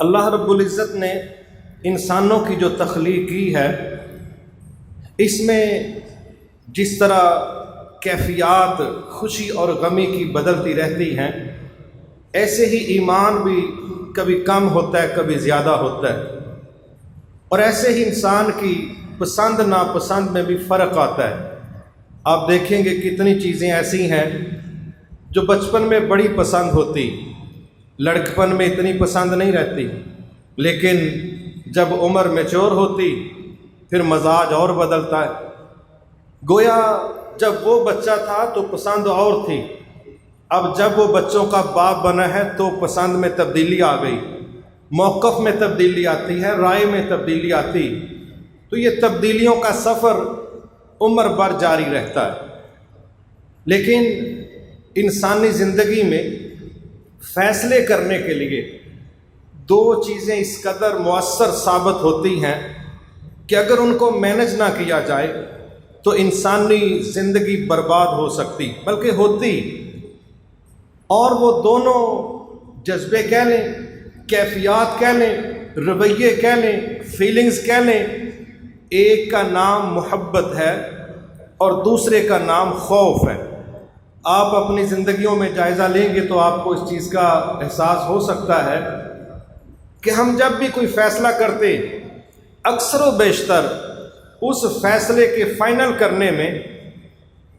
اللہ رب العزت نے انسانوں کی جو تخلیق کی ہے، اس میں جس طرح کیفیات خوشی اور غمی کی بدلتی رہتی ہیں، ایسے ہی ایمان بھی کبھی کم ہوتا ہے، کبھی زیادہ ہوتا ہے، اور ایسے ہی انسان کی پسند ناپسند میں بھی فرق آتا ہے۔ آپ دیکھیں گے کتنی چیزیں ایسی ہیں جو بچپن میں بڑی پسند ہوتی، لڑکپن میں اتنی پسند نہیں رہتی، لیکن جب عمر میچور ہوتی پھر مزاج اور بدلتا ہے۔ گویا جب وہ بچہ تھا تو پسند اور تھی، اب جب وہ بچوں کا باپ بنا ہے تو پسند میں تبدیلی آ گئی، موقف میں تبدیلی آتی ہے، رائے میں تبدیلی آتی، تو یہ تبدیلیوں کا سفر عمر بھر جاری رہتا ہے۔ لیکن انسانی زندگی میں فیصلے کرنے کے لیے دو چیزیں اس قدر مؤثر ثابت ہوتی ہیں کہ اگر ان کو مینج نہ کیا جائے تو انسانی زندگی برباد ہو سکتی، بلکہ ہوتی، اور وہ دونوں جذبے کہہ لیں، کیفیات کہہ لیں، رویے کہہ لیں، فیلنگز کہہ لیں۔ ایک کا نام محبت ہے اور دوسرے کا نام خوف ہے۔ آپ اپنی زندگیوں میں جائزہ لیں گے تو آپ کو اس چیز کا احساس ہو سکتا ہے کہ ہم جب بھی کوئی فیصلہ کرتے، اکثر و بیشتر اس فیصلے کے فائنل کرنے میں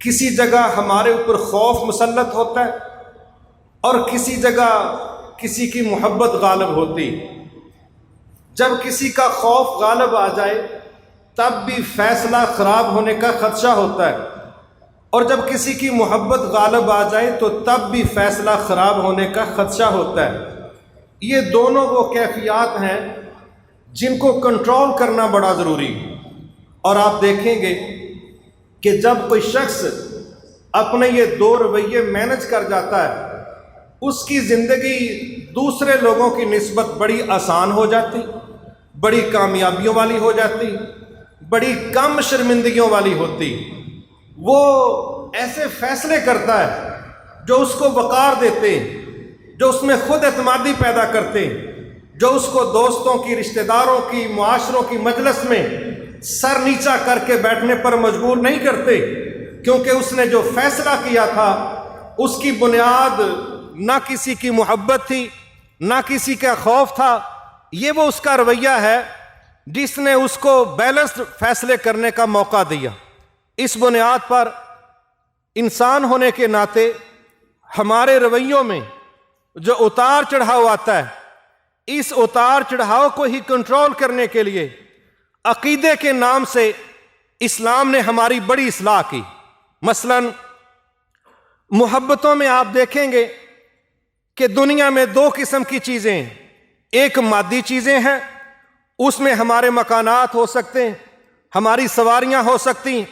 کسی جگہ ہمارے اوپر خوف مسلط ہوتا ہے اور کسی جگہ کسی کی محبت غالب ہوتی۔ جب کسی کا خوف غالب آ جائے تب بھی فیصلہ خراب ہونے کا خدشہ ہوتا ہے، اور جب کسی کی محبت غالب آ جائے تو تب بھی فیصلہ خراب ہونے کا خدشہ ہوتا ہے۔ یہ دونوں وہ کیفیات ہیں جن کو کنٹرول کرنا بڑا ضروری ہے، اور آپ دیکھیں گے کہ جب کوئی شخص اپنے یہ دو رویے مینج کر جاتا ہے، اس کی زندگی دوسرے لوگوں کی نسبت بڑی آسان ہو جاتی، بڑی کامیابیوں والی ہو جاتی، بڑی کم شرمندگیوں والی ہوتی۔ وہ ایسے فیصلے کرتا ہے جو اس کو وقار دیتے، جو اس میں خود اعتمادی پیدا کرتے، جو اس کو دوستوں کی، رشتہ داروں کی، معاشروں کی مجلس میں سر نیچا کر کے بیٹھنے پر مجبور نہیں کرتے، کیونکہ اس نے جو فیصلہ کیا تھا اس کی بنیاد نہ کسی کی محبت تھی، نہ کسی کا خوف تھا۔ یہ وہ اس کا رویہ ہے جس نے اس کو بیلنسڈ فیصلے کرنے کا موقع دیا۔ اس بنیاد پر انسان ہونے کے ناطے ہمارے رویوں میں جو اتار چڑھاؤ آتا ہے، اس اتار چڑھاؤ کو ہی کنٹرول کرنے کے لیے عقیدے کے نام سے اسلام نے ہماری بڑی اصلاح کی۔ مثلا محبتوں میں آپ دیکھیں گے کہ دنیا میں دو قسم کی چیزیں ہیں، ایک مادی چیزیں ہیں، اس میں ہمارے مکانات ہو سکتے ہیں، ہماری سواریاں ہو سکتی ہیں،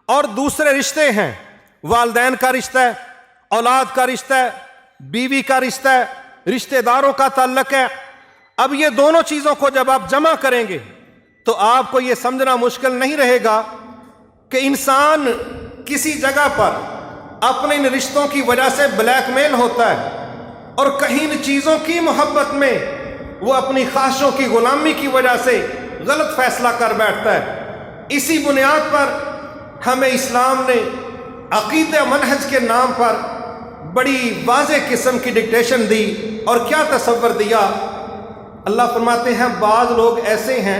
اور دوسرے رشتے ہیں، والدین کا رشتہ ہے، اولاد کا رشتہ ہے، بیوی کا رشتہ ہے، رشتہ داروں کا تعلق ہے۔ اب یہ دونوں چیزوں کو جب آپ جمع کریں گے تو آپ کو یہ سمجھنا مشکل نہیں رہے گا کہ انسان کسی جگہ پر اپنے ان رشتوں کی وجہ سے بلیک میل ہوتا ہے، اور کہیں ان چیزوں کی محبت میں وہ اپنی خواہشوں کی غلامی کی وجہ سے غلط فیصلہ کر بیٹھتا ہے۔ اسی بنیاد پر ہمیں اسلام نے عقیدہ منہج کے نام پر بڑی واضح قسم کی ڈکٹیشن دی، اور کیا تصور دیا۔ اللہ فرماتے ہیں بعض لوگ ایسے ہیں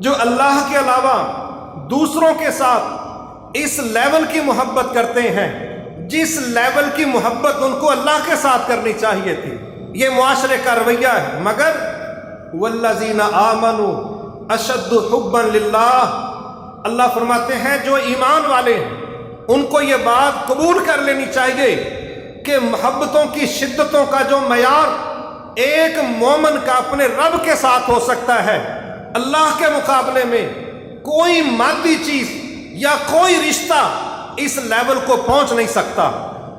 جو اللہ کے علاوہ دوسروں کے ساتھ اس لیول کی محبت کرتے ہیں جس لیول کی محبت ان کو اللہ کے ساتھ کرنی چاہیے تھی۔ یہ معاشرے کا رویہ ہے، مگر والذین آمنوا اشد حبا للہ، اللہ فرماتے ہیں جو ایمان والے ہیں ان کو یہ بات قبول کر لینی چاہیے کہ محبتوں کی شدتوں کا جو معیار ایک مومن کا اپنے رب کے ساتھ ہو سکتا ہے، اللہ کے مقابلے میں کوئی مادی چیز یا کوئی رشتہ اس لیول کو پہنچ نہیں سکتا۔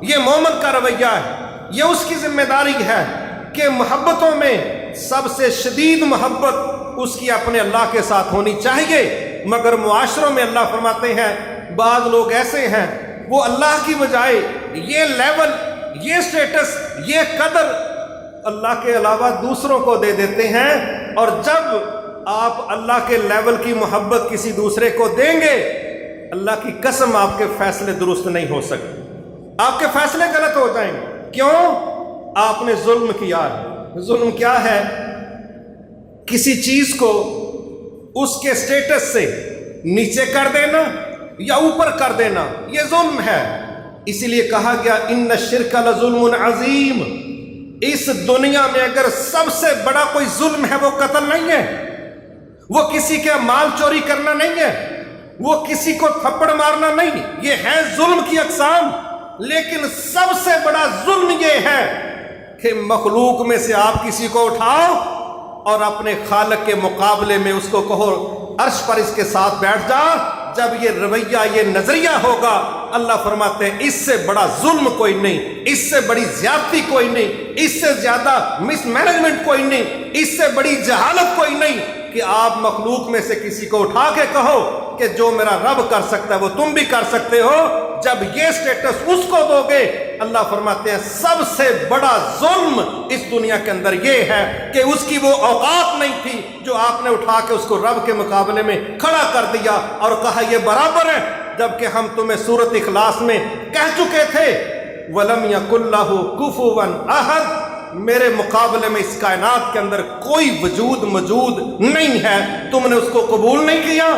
یہ مومن کا رویہ ہے، یہ اس کی ذمہ داری ہے کہ محبتوں میں سب سے شدید محبت اس کی اپنے اللہ کے ساتھ ہونی چاہیے۔ مگر معاشروں میں اللہ فرماتے ہیں بعض لوگ ایسے ہیں وہ اللہ کی بجائے یہ لیول، یہ سٹیٹس، یہ قدر اللہ کے علاوہ دوسروں کو دے دیتے ہیں، اور جب آپ اللہ کے لیول کی محبت کسی دوسرے کو دیں گے، اللہ کی قسم آپ کے فیصلے درست نہیں ہو سکتے، آپ کے فیصلے غلط ہو جائیں گے۔ کیوں؟ آپ نے ظلم کیا ہے۔ ظلم کیا ہے؟ کسی چیز کو اس کے سٹیٹس سے نیچے کر دینا یا اوپر کر دینا، یہ ظلم ہے۔ اسی لیے کہا گیا ان الشرک لظلم عظیم۔ اس دنیا میں اگر سب سے بڑا کوئی ظلم ہے وہ قتل نہیں ہے، وہ کسی کے مال چوری کرنا نہیں ہے، وہ کسی کو تھپڑ مارنا نہیں، یہ ہے ظلم کی اقسام۔ لیکن سب سے بڑا ظلم یہ ہے کہ مخلوق میں سے آپ کسی کو اٹھاؤ اور اپنے خالق کے مقابلے میں اس کو کہو عرش پر اس کے ساتھ بیٹھ جا۔ جب یہ رویہ، یہ نظریہ ہوگا، اللہ فرماتے ہیں اس سے بڑا ظلم کوئی نہیں، اس سے بڑی زیادتی کوئی نہیں، اس سے زیادہ مس مینجمنٹ کوئی نہیں، اس سے بڑی جہالت کوئی نہیں کہ آپ مخلوق میں سے کسی کو اٹھا کے کہو کہ جو میرا رب کر سکتا ہے وہ تم بھی کر سکتے ہو۔ جب یہ سٹیٹس اس کو دو گے، اللہ فرماتے ہیں سب سے بڑا ظلم اس دنیا کے اندر یہ ہے کہ اس کی وہ اوقات نہیں تھی جو آپ نے اٹھا کے اس کو رب کے مقابلے میں کھڑا کر دیا اور کہا یہ برابر ہے، جبکہ ہم تمہیں سورۃ اخلاص میں کہہ چکے تھے وَلَمْ يَكُنْ لَهُ كُفُوًا أَحَدٌ، میرے مقابلے میں اس کائنات کے اندر کوئی وجود موجود نہیں ہے۔ تم نے اس کو قبول نہیں کیا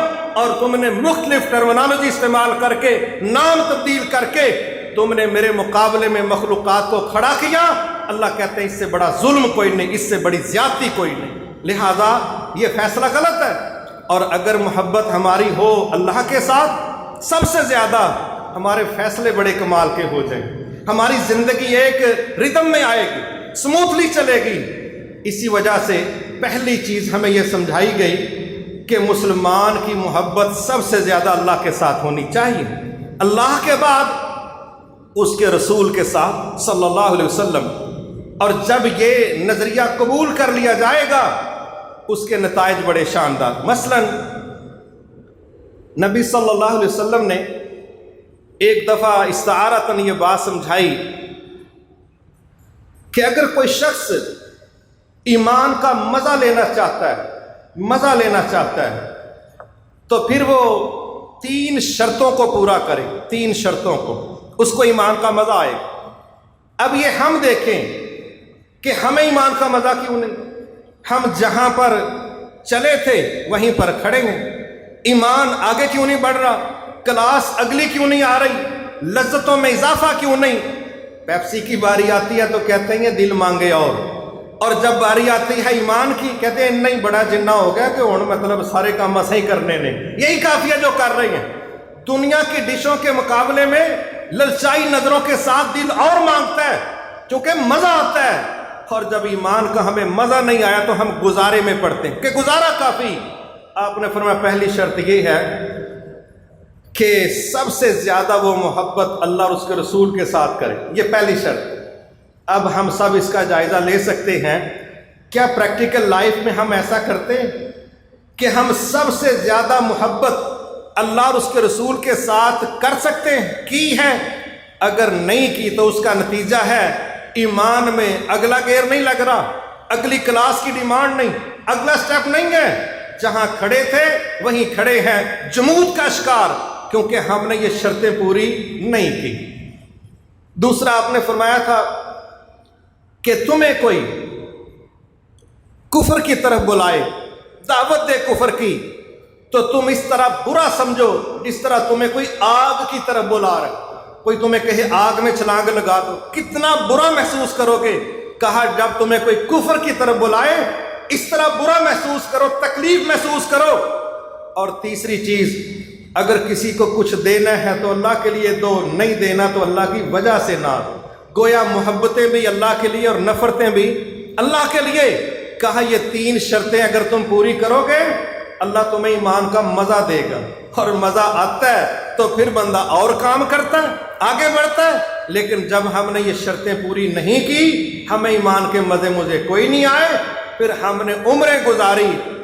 اور تم نے مختلف ٹرمینالوجی استعمال کر کے، نام تبدیل کر کے تم نے میرے مقابلے میں مخلوقات کو کھڑا کیا۔ اللہ کہتے ہیں اس سے بڑا ظلم کوئی نہیں، اس سے بڑی زیادتی کوئی نہیں، لہذا یہ فیصلہ غلط ہے۔ اور اگر محبت ہماری ہو اللہ کے ساتھ، سب سے زیادہ ہمارے فیصلے بڑے کمال کے ہو جائیں گے، ہماری زندگی ایک ردم میں آئے گی، سموتھلی چلے گی۔ اسی وجہ سے پہلی چیز ہمیں یہ سمجھائی گئی کہ مسلمان کی محبت سب سے زیادہ اللہ کے ساتھ ہونی چاہیے، اللہ کے بعد اس کے رسول کے ساتھ صلی اللہ علیہ وسلم۔ اور جب یہ نظریہ قبول کر لیا جائے گا اس کے نتائج بڑے شاندار۔ مثلا نبی صلی اللہ علیہ وسلم نے ایک دفعہ استعارتاً یہ بات سمجھائی کہ اگر کوئی شخص ایمان کا مزہ لینا چاہتا ہے تو پھر وہ 3 شرطوں کو پورا کرے، 3 شرطوں کو، اس کو ایمان کا مزہ آئے۔ اب یہ ہم دیکھیں کہ ہمیں ایمان کا مزہ کیوں نہیں؟ ہم جہاں پر چلے تھے وہیں پر کھڑے ہیں، ایمان آگے کیوں نہیں بڑھ رہا؟ کلاس اگلی کیوں نہیں آ رہی؟ لذتوں میں اضافہ کیوں نہیں؟ پیپسی کی باری آتی ہے تو کہتے ہیں دل مانگے اور جب باری آتی ہے ایمان کی کہتے ہیں نہیں بڑا جنہ ہو گیا کہ ہن مطلب سارے کام اسے ہی کرنے نے۔ یہی کافی ہے جو کر رہے ہیں۔ دنیا کی ڈشوں کے مقابلے میں للچائی نظروں کے ساتھ دل اور مانگتا ہے کیونکہ مزہ آتا ہے، اور جب ایمان کا ہمیں مزہ نہیں آیا تو ہم گزارے میں پڑتے ہیں کہ گزارا کافی۔ آپ نے فرمایا پہلی شرط یہ ہے کہ سب سے زیادہ وہ محبت اللہ اور اس کے رسول کے ساتھ کرے، یہ پہلی شرط۔ اب ہم سب اس کا جائزہ لے سکتے ہیں، کیا پریکٹیکل لائف میں ہم ایسا کرتے ہیں کہ ہم سب سے زیادہ محبت اللہ اور اس کے رسول کے ساتھ کر سکتے ہیں؟ کی ہے؟ اگر نہیں کی تو اس کا نتیجہ ہے ایمان میں اگلا گیئر نہیں لگ رہا، اگلی کلاس کی ڈیمانڈ نہیں، اگلا سٹیپ نہیں ہے، جہاں کھڑے تھے وہیں کھڑے ہیں، جمود کا شکار، کیونکہ ہم نے یہ شرطیں پوری نہیں کی۔ دوسرا آپ نے فرمایا تھا کہ تمہیں کوئی کفر کی طرف بلائے، دعوت دے کفر کی، تو تم اس طرح برا سمجھو جس طرح تمہیں کوئی آگ کی طرف بلا رہا ہے۔ کوئی تمہیں کہے آگ میں چھلانگ لگا دو، کتنا برا محسوس کرو گے؟ کہا جب تمہیں کوئی کفر کی طرف بلائے اس طرح برا محسوس کرو، تکلیف محسوس کرو۔ اور تیسری چیز، اگر کسی کو کچھ دینا ہے تو اللہ کے لیے دو، نہیں دینا تو اللہ کی وجہ سے نہ دو۔ گویا محبتیں بھی اللہ کے لیے اور نفرتیں بھی اللہ کے لیے۔ کہا یہ 3 شرطیں اگر تم پوری کرو گے اللہ تمہیں ایمان کا مزہ دے گا، اور مزہ آتا ہے تو پھر بندہ اور کام کرتا ہے، آگے بڑھتا ہے۔ لیکن جب ہم نے یہ شرطیں پوری نہیں کی، ہمیں ایمان کے مزے کوئی نہیں آئے، پھر ہم نے عمریں گزاری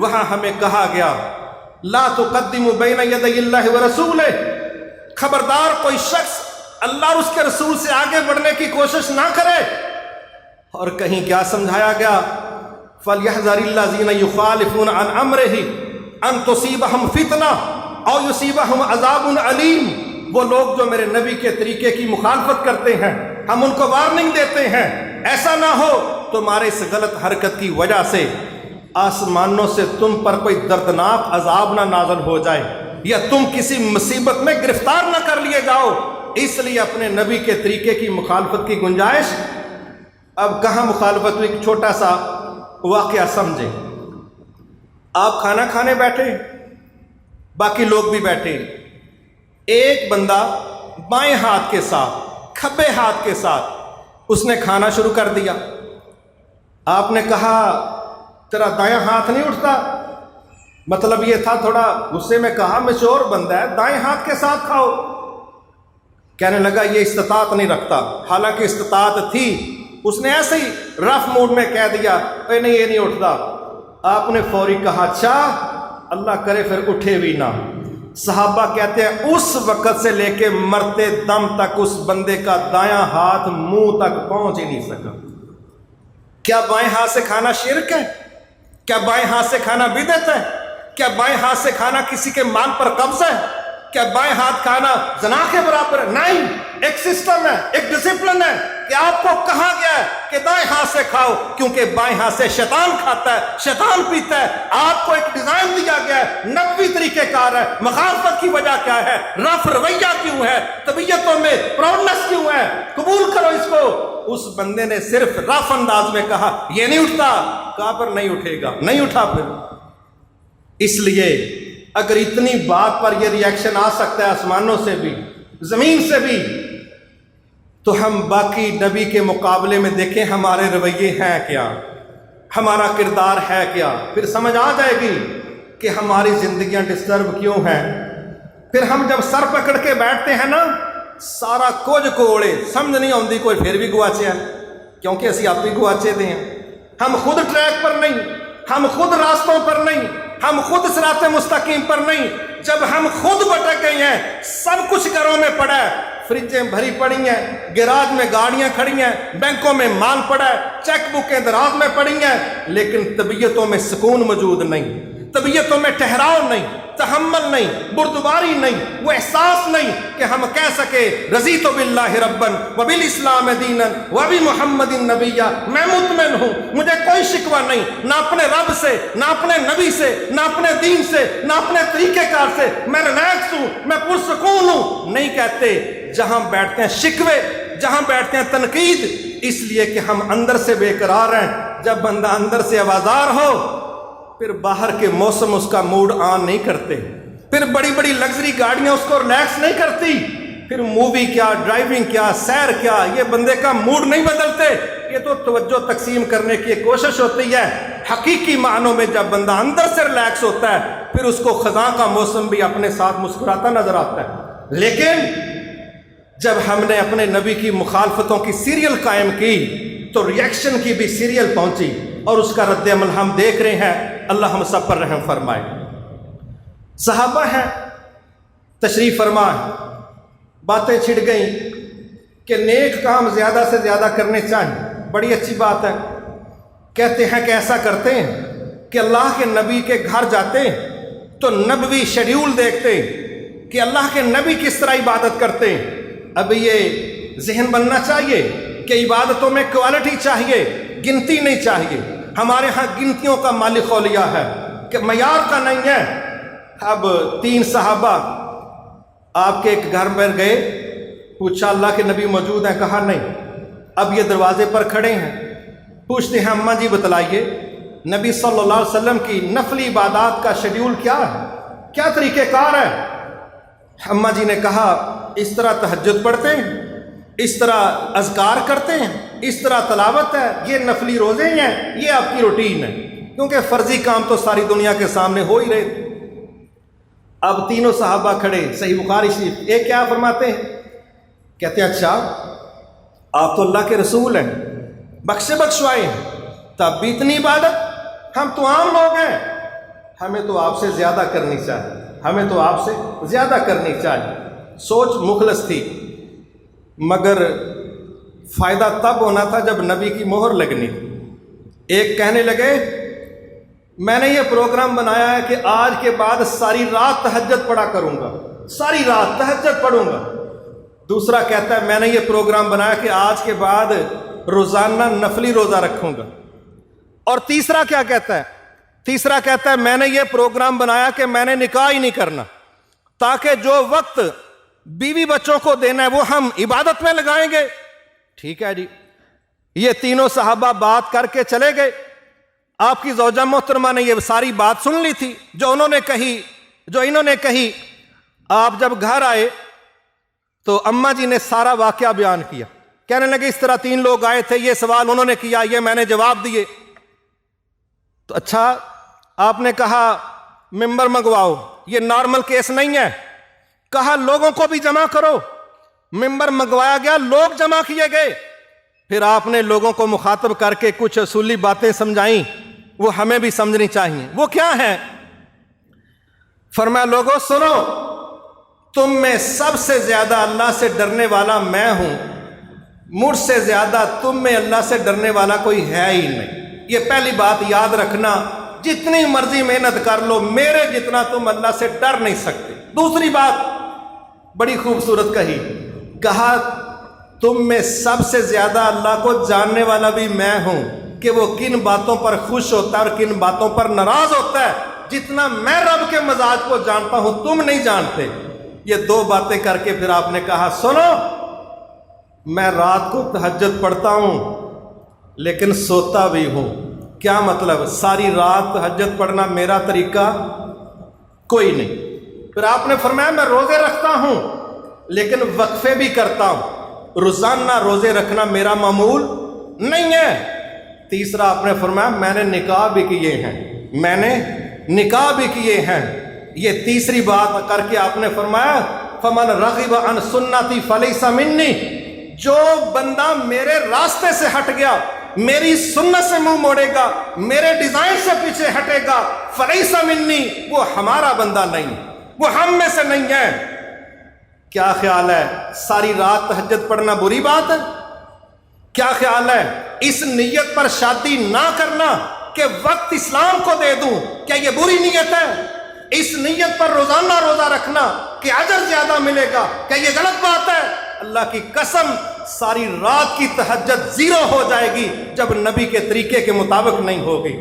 وہاں ہمیں کہا گیا لا تقدموا بین یدی اللہ ورسولہ، خبردار کوئی شخص اللہ اور اس کے رسول سے آگے بڑھنے کی کوشش نہ کرے۔ اور کہیں کیا سمجھایا گیا؟ فَلْيَحْذَرِ الَّذِينَ يُخَالِفُونَ عَنْ أَمْرِهِ أَن تُصِيبَهُمْ فِتْنَةٌ أَوْ يُصِيبَهُمْ عَذَابٌ أَلِيمٌ۔ وہ لوگ جو میرے نبی کے طریقے کی مخالفت کرتے ہیں، ہم ان کو وارننگ دیتے ہیں ایسا نہ ہو تمہارے اس غلط حرکت کی وجہ سے آسمانوں سے تم پر کوئی دردناک عذاب نہ نازل ہو جائے، یا تم کسی مصیبت میں گرفتار نہ کر لیے جاؤ۔ اس لیے اپنے نبی کے طریقے کی مخالفت کی گنجائش۔ اب کہاں مخالفت ہوئی؟ ایک چھوٹا سا واقعہ سمجھیں۔ آپ کھانا کھانے بیٹھے، باقی لوگ بھی بیٹھے، ایک بندہ بائیں ہاتھ کے ساتھ کھبے ہاتھ کے ساتھ اس نے کھانا شروع کر دیا۔ آپ نے کہا تیرا دایاں ہاتھ نہیں اٹھتا؟ مطلب یہ تھا، تھوڑا غصے میں کہا مچور بندہ ہے، دائیں ہاتھ کے ساتھ کھاؤ۔ کہنے لگا یہ استطاعت نہیں رکھتا، حالانکہ استطاعت تھی۔ اس نے ایسے ہی رف موڈ میں کہہ دیا اے نہیں یہ نہیں اٹھتا۔ آپ نے فوری کہا اچھا اللہ کرے پھر اٹھے بھی نہ۔ صحابہ کہتے ہیں اس وقت سے لے کے مرتے دم تک اس بندے کا دایاں ہاتھ منہ تک پہنچ ہی نہیں سکا۔ کیا بائیں ہاتھ سے کھانا شرک ہے؟ کیا بائیں ہاتھ سے کھانا بدعت ہے؟ کیا بائیں ہاتھ سے کھانا کسی کے مال پر قبض ہے؟ کیا بائیں ہاتھ کھانا زنا کے برابر ہے؟ نہیں، ایک سسٹم ہے، ایک ڈسپلن ہے کہ آپ کو کہا گیا ہے کہ دائیں ہاتھ سے کھاؤ، کیونکہ بائیں ہاتھ سے شیطان کھاتا ہے، شیطان پیتا ہے۔ آپ کو ایک ڈیزائن دیا گیا ہے، نبوی طریقہ کار ہے۔ مخالفت کی وجہ کیا ہے؟ رف رویہ کیوں ہے؟ طبیعتوں میں پراؤڈنس کیوں ہے؟ قبول کرو اس کو۔ اس بندے نے صرف رف انداز میں کہا یہ نہیں اٹھتا، کہا پر نہیں اٹھے گا، نہیں اٹھا پھر۔ اس لیے اگر اتنی بات پر یہ ریئیکشن آ سکتا ہے آسمانوں سے بھی زمین سے بھی، تو ہم باقی نبی کے مقابلے میں دیکھیں ہمارے رویے ہیں کیا، ہمارا کردار ہے کیا، پھر سمجھ آ جائے گی کہ ہماری زندگیاں ڈسٹرب کیوں ہیں۔ پھر ہم جب سر پکڑ کے بیٹھتے ہیں نا سارا کچھ کوڑے سمجھ نہیں آتی، کوئی پھر بھی گواچے ہیں، کیونکہ اسی آپ ہی گواچے دے ہیں۔ ہم خود ٹریک پر نہیں، ہم خود راستوں پر نہیں، ہم خود صراط مستقیم پر نہیں۔ جب ہم خود بھٹک گئے ہیں، سب کچھ گھروں میں پڑا ہے، فریجیں بھری پڑی ہیں، گیراج میں گاڑیاں کھڑی ہیں، بینکوں میں مال پڑا ہے، چیک بکیں دراز میں پڑی ہیں، لیکن طبیعتوں میں سکون موجود نہیں، طبیعتوں میں ٹھہراؤ نہیں، تحمل نہیں، بردباری نہیں، وہ احساس نہیں کہ ہم کہہ سکے رضیت باللہ ربن وبالاسلام دینا وبمحمد نبیا، میں مطمئن ہوں، مجھے کوئی شکوہ نہیں، نہ اپنے رب سے، نہ اپنے نبی سے، نہ اپنے دین سے، نہ اپنے طریقہ کار سے، میں ریلیکس ہوں، میں پرسکون ہوں۔ نہیں کہتے، جہاں بیٹھتے ہیں شکوے، جہاں بیٹھتے ہیں تنقید، اس لیے کہ ہم اندر سے بے قرار ہیں۔ جب بندہ اندر سے آوازار ہو پھر باہر کے موسم اس کا موڈ آن نہیں کرتے، پھر بڑی بڑی لگژری گاڑیاں اس کو ریلیکس نہیں کرتی، پھر مووی کیا، ڈرائیونگ کیا، سیر کیا، یہ بندے کا موڈ نہیں بدلتے۔ یہ تو توجہ تقسیم کرنے کی کوشش ہوتی ہے۔ حقیقی معنوں میں جب بندہ اندر سے ریلیکس ہوتا ہے پھر اس کو خزاں کا موسم بھی اپنے ساتھ مسکراتا نظر آتا ہے۔ لیکن جب ہم نے اپنے نبی کی مخالفتوں کی سیریل قائم کی تو ریئیکشن کی بھی سیریل پہنچی، اور اس کا رد عمل ہم دیکھ رہے ہیں۔ اللہ ہم سب پر رحم فرمائے۔ صحابہ ہیں، تشریف فرما ہے، باتیں چھڑ گئیں کہ نیک کام زیادہ سے زیادہ کرنے چاہیے، بڑی اچھی بات ہے۔ کہتے ہیں کہ ایسا کرتے ہیں کہ اللہ کے نبی کے گھر جاتے ہیں تو نبوی شیڈیول دیکھتے ہیں کہ اللہ کے نبی کس طرح عبادت کرتے ہیں۔ اب یہ ذہن بننا چاہیے کہ عبادتوں میں کوالٹی چاہیے، گنتی نہیں چاہیے۔ ہمارے ہاں گنتیوں کا مالک خولیا ہے کہ معیار کا نہیں ہے۔ اب 3 صحابہ آپ کے ایک گھر پر گئے، پوچھا اللہ کے نبی موجود ہیں؟ کہا نہیں۔ اب یہ دروازے پر کھڑے ہیں، پوچھتے ہیں اماں جی بتلائیے نبی صلی اللہ علیہ وسلم کی نفلی عبادات کا شیڈیول کیا ہے، کیا طریقہ کار ہے؟ اماں جی نے کہا اس طرح تہجد پڑھتے ہیں، اس طرح اذکار کرتے ہیں، اس طرح تلاوت ہے، یہ نفلی روزے ہیں، یہ آپ کی روٹین ہے، کیونکہ فرضی کام تو ساری دنیا کے سامنے ہو ہی رہے تھے۔ اب تینوں صحابہ کھڑے، صحیح بخاری شریف، ایک کیا فرماتے ہیں؟ کہتے ہیں اچھا آپ تو اللہ کے رسول ہیں، بخشے بخشوائے ہیں، تب بھی اتنی عبادت؟ ہم تو عام لوگ ہیں، ہمیں تو آپ سے زیادہ کرنی چاہیے، ہمیں تو آپ سے زیادہ کرنی چاہیے۔ سوچ مخلص تھی، مگر فائدہ تب ہونا تھا جب نبی کی مہر لگنی۔ ایک کہنے لگے میں نے یہ پروگرام بنایا ہے کہ آج کے بعد ساری رات تہجد پڑھا کروں گا، ساری رات تہجد پڑھوں گا۔ دوسرا کہتا ہے میں نے یہ پروگرام بنایا کہ آج کے بعد روزانہ نفلی روزہ رکھوں گا۔ اور تیسرا کیا کہتا ہے؟ تیسرا کہتا ہے میں نے یہ پروگرام بنایا کہ میں نے نکاح ہی نہیں کرنا، تاکہ جو وقت بیوی بچوں کو دینا ہے وہ ہم عبادت میں لگائیں گے۔ ٹھیک ہے جی، یہ تینوں صحابہ بات کر کے چلے گئے۔ آپ کی زوجہ محترمہ نے یہ ساری بات سن لی تھی جو انہوں نے کہی، جو انہوں نے کہی۔ آپ جب گھر آئے تو اماں جی نے سارا واقعہ بیان کیا، کہنے لگے اس طرح 3 لوگ آئے تھے، یہ سوال انہوں نے کیا، یہ میں نے جواب دیے۔ تو اچھا آپ نے کہا ممبر منگواؤ، یہ نارمل کیس نہیں ہے، کہا لوگوں کو بھی جمع کرو۔ ممبر منگوایا گیا، لوگ جمع کیے گئے۔ پھر آپ نے لوگوں کو مخاطب کر کے کچھ اصولی باتیں سمجھائیں، وہ ہمیں بھی سمجھنی چاہیے۔ وہ کیا ہے؟ فرمایا لوگوں سنو، تم میں سب سے زیادہ اللہ سے ڈرنے والا میں ہوں، مجھ سے زیادہ تم میں اللہ سے ڈرنے والا کوئی ہے ہی نہیں۔ یہ پہلی بات یاد رکھنا، جتنی مرضی محنت کر لو میرے جتنا تم اللہ سے ڈر نہیں سکتے۔ دوسری بات بڑی خوبصورت کہی، کہا تم میں سب سے زیادہ اللہ کو جاننے والا بھی میں ہوں کہ وہ کن باتوں پر خوش ہوتا ہے اور کن باتوں پر ناراض ہوتا ہے۔ جتنا میں رب کے مزاج کو جانتا ہوں تم نہیں جانتے۔ یہ 2 باتیں کر کے پھر آپ نے کہا سنو، میں رات کو تہجد پڑھتا ہوں لیکن سوتا بھی ہوں۔ کیا مطلب؟ ساری رات تہجد پڑھنا میرا طریقہ کوئی نہیں۔ پھر آپ نے فرمایا میں روزے رکھتا ہوں لیکن وقفے بھی کرتا ہوں، روزانہ روزے رکھنا میرا معمول نہیں ہے۔ تیسرا آپ نے فرمایا میں نے نکاح بھی کیے ہیں، میں نے نکاح بھی کیے ہیں۔ یہ تیسری بات کر کے آپ نے فرمایا فمن رغب عن سنتی فلیس منی، جو بندہ میرے راستے سے ہٹ گیا، میری سنت سے منہ موڑے گا، میرے ڈیزائن سے پیچھے ہٹے گا، فلیس منی، وہ ہمارا بندہ نہیں، وہ ہم میں سے نہیں ہے۔ کیا خیال ہے؟ ساری رات تہجد پڑھنا بری بات ہے؟ کیا خیال ہے اس نیت پر شادی نہ کرنا کہ وقت اسلام کو دے دوں، کیا یہ بری نیت ہے؟ اس نیت پر روزانہ روزہ رکھنا کہ اجر زیادہ ملے گا، کیا یہ غلط بات ہے؟ اللہ کی قسم ساری رات کی تہجد 0 ہو جائے گی جب نبی کے طریقے کے مطابق نہیں ہوگی۔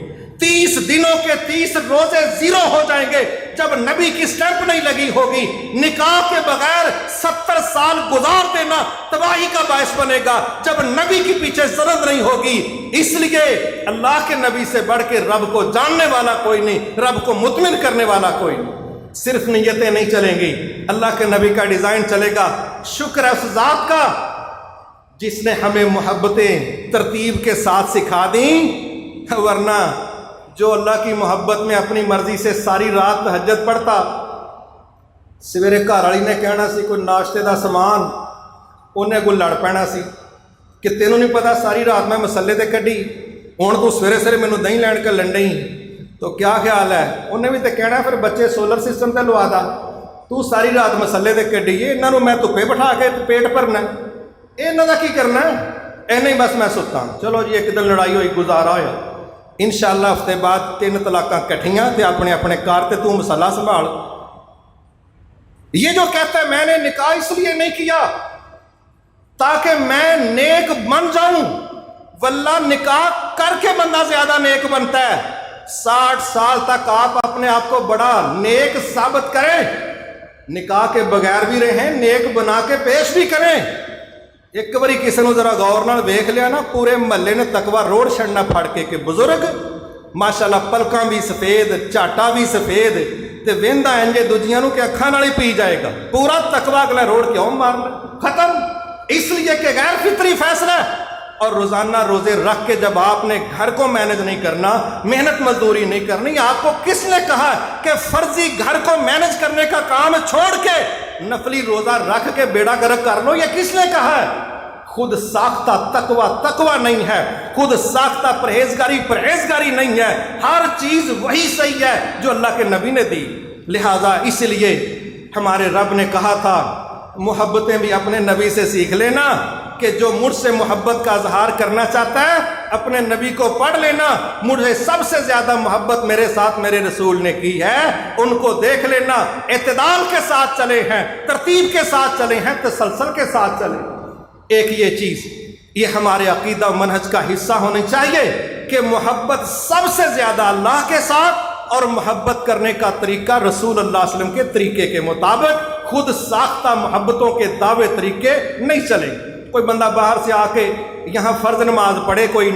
30 دنوں کے 30 روزے 0 ہو جائیں گے جب نبی کی سٹیمپ نہیں لگی ہوگی۔ نکاح کے بغیر 70 سال گزار دینا تباہی کا باعث بنے گا جب نبی کے پیچھے ضرورت نہیں ہوگی۔ اس لیے اللہ کے نبی سے بڑھ کے رب کو جاننے والا کوئی نہیں، رب کو مطمئن کرنے والا کوئی نہیں۔ صرف نیتیں نہیں چلیں گی، اللہ کے نبی کا ڈیزائن چلے گا۔ شکر ہے اس ذات کا جس نے ہمیں محبتیں ترتیب کے ساتھ سکھا دیں، ورنہ جو اللہ کی محبت میں اپنی مرضی سے ساری رات تہجد پڑھتا، سویرے گھر والی نے کہنا سی کوئی ناشتے دا سامان، انہیں کوئی لڑ پینا سی کہ تینوں نہیں پتا ساری رات میں مسلے تے کڈی، ہوں تو سویرے سویرے مینوں دہی لین کے لنڈی، تو کیا خیال ہے؟ انہیں بھی تو کہنا پھر بچے سولر سسٹم تے لوا دا، تو ساری رات مسلے تے کڈی، انہوں میں دھوپے بٹھا کے پیٹ بھرنا، انہوں دا کی کرنا ہے؟ اے نہیں بس میں ستا ہوں۔ چلو جی ایک دن لڑائی ہوئی، گزارا ہوا، انشاءاللہ ہفتے بعد 3 طلاقاں کٹھیاں تے اپنے اپنے کار تے تو مسئلہ سنبھال۔ یہ جو کہتا ہے میں نے نکاح اس لیے نہیں کیا تاکہ میں نیک بن جاؤں، واللہ نکاح کر کے بندہ زیادہ نیک بنتا ہے۔ 60 سال تک آپ اپنے آپ کو بڑا نیک ثابت کریں، نکاح کے بغیر بھی رہیں، نیک بنا کے پیش بھی کریں۔ ایک باری کسی نے ذرا غور نال ویکھ لیا نا، پورے محلے نے تقوی روڑ چھڑنا پھڑ کے کہ بزرگ ماشاءاللہ پلکاں بھی سفید، چاٹا بھی سفید، تے ویندا انجے دوجیاں نو کہ اکھاں نال ہی پی جائے گا، پورا تقوی اگلا روڑ کیوں مارنا؟ ختم۔ اس لیے کہ غیر فطری فیصلہ ہے۔ اور روزانہ روزے رکھ کے جب آپ نے گھر کو مینج نہیں کرنا، محنت مزدوری نہیں کرنی، آپ کو کس نے کہا کہ فرضی گھر کو مینج کرنے کا کام چھوڑ کے نفلی روزہ رکھ کے بیڑا گرک کر لو؟ یہ کس نے کہا ہے؟ خود ساختہ تقوی تقوی نہیں ہے، خود ساختہ پرہیزگاری پرہیزگاری نہیں ہے، ہر چیز وہی صحیح ہے جو اللہ کے نبی نے دی۔ لہٰذا اس لیے ہمارے رب نے کہا تھا محبتیں بھی اپنے نبی سے سیکھ لینا، کہ جو مجھ سے محبت کا اظہار کرنا چاہتا ہے اپنے نبی کو پڑھ لینا، مجھے سب سے زیادہ محبت میرے ساتھ میرے رسول نے کی ہے، ان کو دیکھ لینا، اعتدال کے ساتھ چلے ہیں، ترتیب کے ساتھ چلے ہیں، تسلسل کے ساتھ چلے۔ ایک یہ چیز یہ ہمارے عقیدہ و منہج کا حصہ ہونی چاہیے کہ محبت سب سے زیادہ اللہ کے ساتھ، اور محبت کرنے کا طریقہ رسول اللہ علیہ وسلم کے طریقے کے مطابق، خود ساختہ محبتوں کے دعوے طریقے نہیں چلے۔ کوئی بندہ باہر سے آ کے یہاں فرض نماز پڑھے کوئی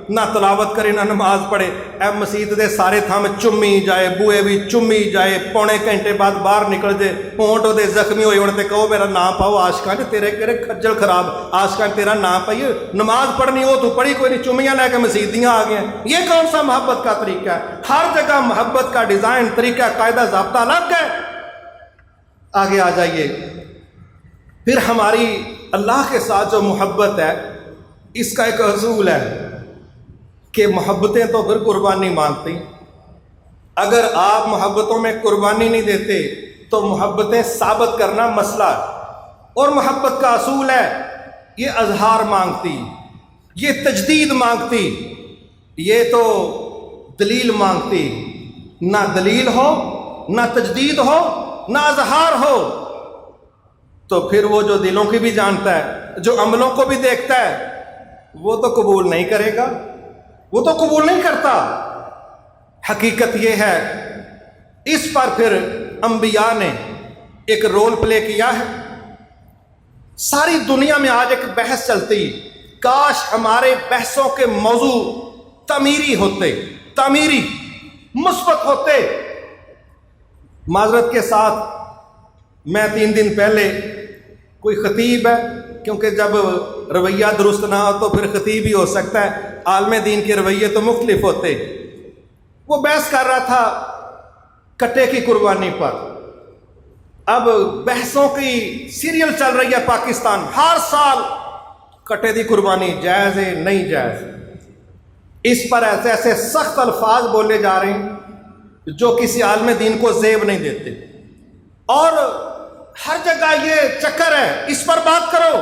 نہ تلاوت کرے نہ نماز پڑھے، اے مسجد دے سارے تھام چمی جائے، بوئے بھی چمی جائے، پونے گھنٹے بعد باہر نکل جائے، ہونٹ دے زخمی ہوئے اڑتے کہو میرا نام پاؤ عاشقاں نے تیرے کہڑے کھجل خراب عاشقاں تیرا نام پائیے، نماز پڑھنی ہو تو پڑھی کوئی نہیں، چمیاں لے کے مسجدیاں آ گئے ہیں۔ یہ کون سا محبت کا طریقہ ہے؟ ہر جگہ محبت کا ڈیزائن طریقہ قاعدہ ضابطہ الگ ہے۔ آگے آ جائیے، پھر ہماری اللہ کے ساتھ جو محبت ہے اس کا ایک اصول ہے کہ محبتیں تو پھر قربانی مانگتی، اگر آپ محبتوں میں قربانی نہیں دیتے تو محبتیں ثابت کرنا مسئلہ ہے، اور محبت کا اصول ہے یہ اظہار مانگتی، یہ تجدید مانگتی، یہ تو دلیل مانگتی، نہ دلیل ہو نہ تجدید ہو نہ اظہار ہو تو پھر وہ جو دلوں کی بھی جانتا ہے، جو عملوں کو بھی دیکھتا ہے، وہ تو قبول نہیں کرے گا، وہ تو قبول نہیں کرتا۔ حقیقت یہ ہے، اس پر پھر انبیاء نے ایک رول پلے کیا ہے۔ ساری دنیا میں آج ایک بحث چلتی، کاش ہمارے بحثوں کے موضوع تعمیری ہوتے، تعمیری مثبت ہوتے۔ معذرت کے ساتھ میں 3 دن پہلے، کوئی خطیب ہے، کیونکہ جب رویہ درست نہ ہو تو پھر خطیب ہی ہو سکتا ہے، عالم دین کے رویے تو مختلف ہوتے، وہ بحث کر رہا تھا کٹے کی قربانی پر۔ اب بحثوں کی سیریل چل رہی ہے پاکستان، ہر سال کٹے دی قربانی جائز ہے نہیں جائز، اس پر ایسے ایسے سخت الفاظ بولے جا رہے ہیں جو کسی عالم دین کو زیب نہیں دیتے، اور ہر جگہ یہ چکر ہے اس پر بات کرو۔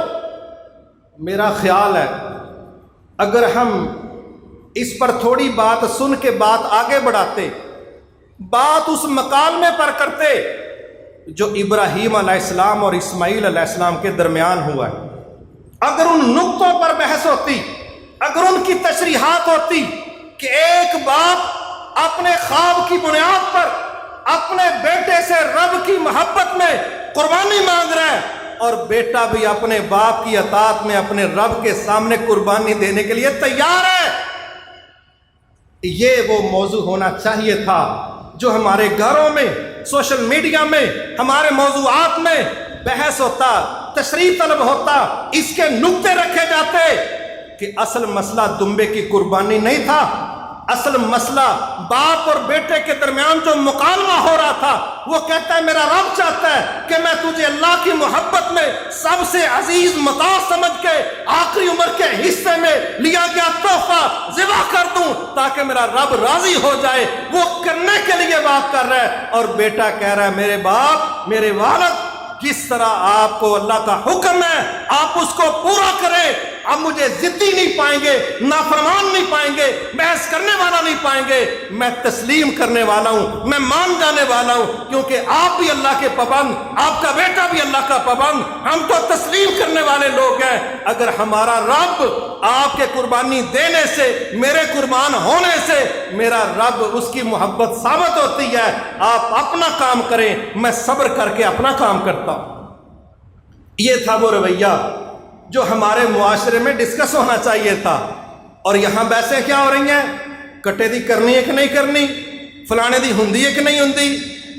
میرا خیال ہے اگر ہم اس پر تھوڑی بات سن کے بات آگے بڑھاتے، بات اس مکالمے پر کرتے جو ابراہیم علیہ السلام اور اسماعیل علیہ السلام کے درمیان ہوا ہے، اگر ان نقطوں پر بحث ہوتی، اگر ان کی تشریحات ہوتی کہ ایک باپ اپنے خواب کی بنیاد پر اپنے بیٹے سے رب کی محبت میں قربانی مانگ رہا ہے، اور بیٹا بھی اپنے باپ کی اطاعت میں اپنے رب کے سامنے قربانی دینے کے لیے تیار ہے، یہ وہ موضوع ہونا چاہیے تھا جو ہمارے گھروں میں، سوشل میڈیا میں، ہمارے موضوعات میں بحث ہوتا، تشریح طلب ہوتا، اس کے نقطے رکھے جاتے کہ اصل مسئلہ دمبے کی قربانی نہیں تھا، اصل مسئلہ باپ اور بیٹے کے درمیان جو مکالمہ ہو رہا تھا، وہ کہتا ہے میرا رب چاہتا ہے کہ میں تجھے اللہ کی محبت میں سب سے عزیز متاع سمجھ کے آخری عمر کے حصے میں لیا گیا تحفہ ذبح کر دوں تاکہ میرا رب راضی ہو جائے، وہ کرنے کے لیے بات کر رہا ہے، اور بیٹا کہہ رہا ہے میرے باپ، میرے والد، جس طرح آپ کو اللہ کا حکم ہے آپ اس کو پورا کریں، اب مجھے ضدی نہیں پائیں گے، نافرمان نہیں پائیں گے، بحث کرنے والا نہیں پائیں گے، میں تسلیم کرنے والا ہوں، میں مان جانے والا ہوں، کیونکہ آپ بھی اللہ کے پابند، آپ کا بیٹا بھی اللہ کا پابند، ہم تو تسلیم کرنے والے لوگ ہیں۔ اگر ہمارا رب آپ کے قربانی دینے سے، میرے قربان ہونے سے میرا رب اس کی محبت ثابت ہوتی ہے، آپ اپنا کام کریں، میں صبر کر کے اپنا کام کرتا ہوں۔ یہ تھا وہ رویہ جو ہمارے معاشرے میں ڈسکس ہونا چاہیے تھا، اور یہاں بحثیں کیا ہو رہی ہیں، کٹے دی کرنی ہے کہ نہیں کرنی، فلانے دی ہوندی ہے کہ نہیں ہوندی۔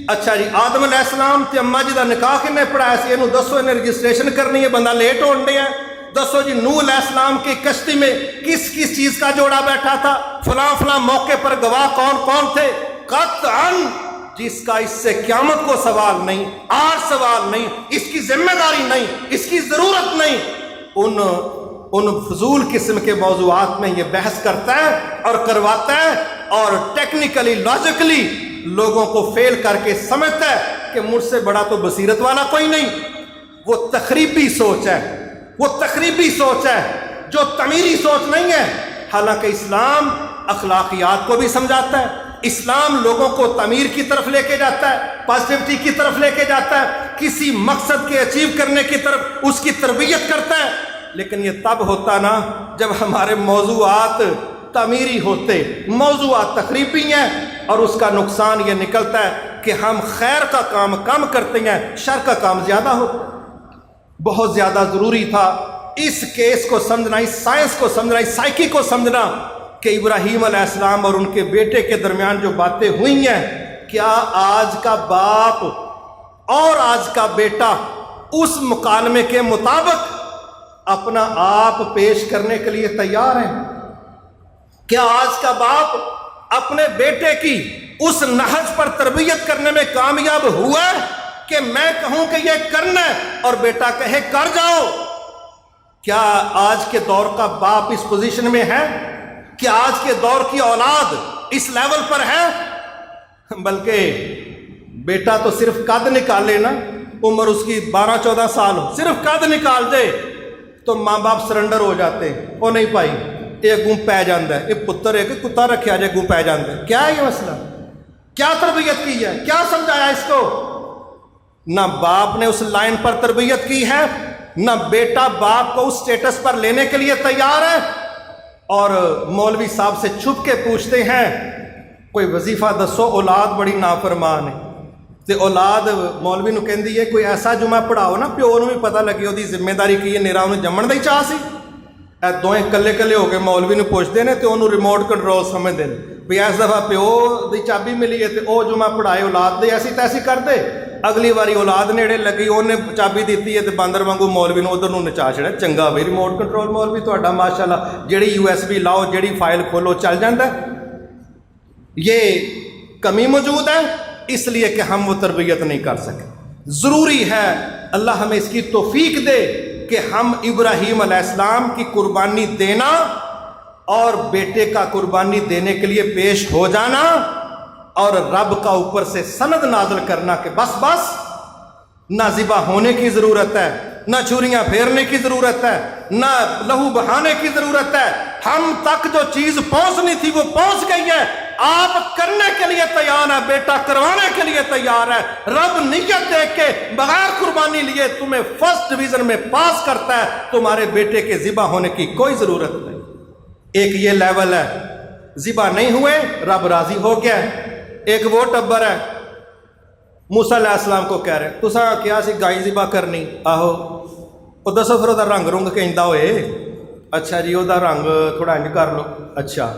اچھا جی، آدم علیہ السلام تے اماں جی دا نکاح کنے پڑھایا سی، اینو دسو، انہیں رجسٹریشن کرنی ہے، بندہ لیٹ ہون ڈیا ہے، دسو جی نوح علیہ السلام کی کشتی میں کس کس چیز کا جوڑا بیٹھا تھا، فلاں فلاں موقع پر گواہ کون کون تھے، قطعاً جس کا اس سے قیامت کو سوال نہیں، آج سوال نہیں، اس کی ذمہ داری نہیں، اس کی ضرورت نہیں، ان ان فضول قسم کے موضوعات میں یہ بحث کرتا ہے اور کرواتا ہے اور ٹیکنیکلی لاجیکلی لوگوں کو فیل کر کے سمجھتا ہے کہ مجھ سے بڑا تو بصیرت والا کوئی نہیں. وہ تخریبی سوچ ہے، وہ تخریبی سوچ ہے جو تعمیری سوچ نہیں ہے. حالانکہ اسلام اخلاقیات کو بھی سمجھاتا ہے، اسلام لوگوں کو تعمیر کی طرف لے کے جاتا ہے، پازیٹیوٹی کی طرف لے کے جاتا ہے، کسی مقصد کے اچیو کرنے کی طرف اس کی تربیت کرتا ہے. لیکن یہ تب ہوتا نا جب ہمارے موضوعات تعمیری ہوتے، موضوعات تخریبی ہیں، اور اس کا نقصان یہ نکلتا ہے کہ ہم خیر کا کام کم کرتے ہیں، شر کا کام زیادہ ہوتا ہے. بہت زیادہ ضروری تھا اس کیس کو سمجھنا، اس سائنس کو سمجھنا، اس سائیکی کو سمجھنا کہ ابراہیم علیہ السلام اور ان کے بیٹے کے درمیان جو باتیں ہوئی ہیں، کیا آج کا باپ اور آج کا بیٹا اس مکالمے کے مطابق اپنا آپ پیش کرنے کے لیے تیار ہیں؟ کیا آج کا باپ اپنے بیٹے کی اس نہج پر تربیت کرنے میں کامیاب ہوا ہے کہ میں کہوں کہ یہ کرنا ہے اور بیٹا کہے کر جاؤ؟ کیا آج کے دور کا باپ اس پوزیشن میں ہے؟ کیا آج کے دور کی اولاد اس لیول پر ہے؟ بلکہ بیٹا تو صرف قد نکالے نا، عمر اس کی 12-14 سال ہو، صرف قد نکال دے تو ماں باپ سرنڈر ہو جاتے ہیں. وہ نہیں پائی یہ گم پی جاندہ ہے، یہ پتر ہے کہ کتا رکھیا جائے گم پی جاندہ ہے. کیا ہے یہ مسئلہ؟ کیا تربیت کی ہے؟ کیا سمجھایا اس کو؟ نہ باپ نے اس لائن پر تربیت کی ہے، نہ بیٹا باپ کو اس سٹیٹس پر لینے کے لیے تیار ہے. اور مولوی صاحب سے چھپ کے پوچھتے ہیں کوئی وظیفہ دسو، اولاد بڑی نافرمان ہے. تے اولاد مولوی نو کہندی ہے کوئی ایسا جمعہ پڑھاؤ نا پیو نو بھی پتہ لگے وہ ذمہ داری کی ہے، نیرا انہوں جمن دا ہی چاہ سی. اے دوئیں کلے کلے ہو کے مولوی نو پوچھتے ہیں تے انہوں ریموٹ کنٹرول سمجھتے ہیں بھی اس دفعہ پیو دی چابی ملی ہے تے او جمعہ پڑھائے اولاد دے ایسی تیسی کر دے. اگلی واری اولاد نیڑے لگی انہیں چابی دیتی ہے تے باندر وانگو مولوی نو ادھر نو نچا چھڑا. چنگا بھائی ریموٹ کنٹرول مولوی تہاڈا ماشاءاللہ، جیڑی USB لاؤ جیڑی فائل کھولو چل جاندہ ہے. یہ کمی موجود ہے اس لیے کہ ہم وہ تربیت نہیں کر سکے. ضروری ہے اللہ ہمیں اس کی توفیق دے کہ ہم ابراہیم علیہ السلام کی قربانی دینا اور بیٹے کا قربانی دینے کے لیے پیش ہو جانا اور رب کا اوپر سے سند نازل کرنا کہ بس بس نہ ذبح ہونے کی ضرورت ہے، نہ چھریاں پھیرنے کی ضرورت ہے، نہ لہو بہانے کی ضرورت ہے. ہم تک جو چیز پہنچنی تھی وہ پہنچ گئی ہے. آپ کرنے کے لیے تیار ہے، بیٹا کروانے کے لیے تیار ہے. رب نیت دیکھ کے بغیر قربانی لیے تمہیں فرسٹ ڈویژن میں پاس کرتا ہے، تمہارے بیٹے کے ذبح ہونے کی کوئی ضرورت نہیں. ایک یہ لیول ہے، ذبح نہیں ہوئے رب راضی ہو گیا. ایک وہ ٹبر ہے موسیٰ علیہ السلام کو کہہ رہے تساں کیا سی گائیں ذبح کرنی، آہو وہ دسو پھر وہ رنگ رنگ کہندا ہوئے. اچھا جی وہ رنگ تھوڑا انج کر لو. اچھا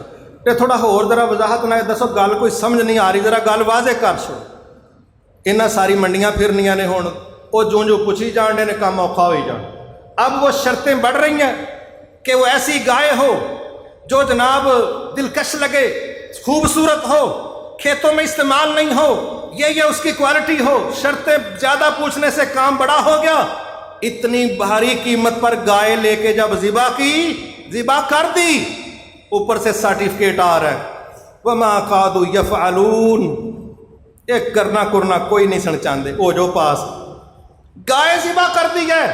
تے تھوڑا ہور ذرا وضاحت نہ دسو، گل کوئی سمجھ نہیں آ رہی، ذرا گل واضح کر چھوڑ. انہاں ساری منڈیاں پھرنیاں نے ہن وہ جو پوچھی جان دے نے کام اوکھا ہوئی جان. اب وہ شرطیں بڑھ رہی ہیں کہ وہ ایسی گائے ہو جو جناب دلکش لگے، خوبصورت ہو، کھیتوں میں استعمال نہیں ہو، یہ اس کی کوالٹی ہو. شرطیں زیادہ پوچھنے سے کام بڑا ہو گیا. اتنی بھاری قیمت پر گائے لے کے جب ذبح کر دی، اوپر سے سرٹیفکیٹ آ رہا ہے وَمَا قَادُوا يَفْعَلُونَ. ایک کرنا کوئی نہیں سن چاندے. او جو پاس گائے ذبح کر دی ہے،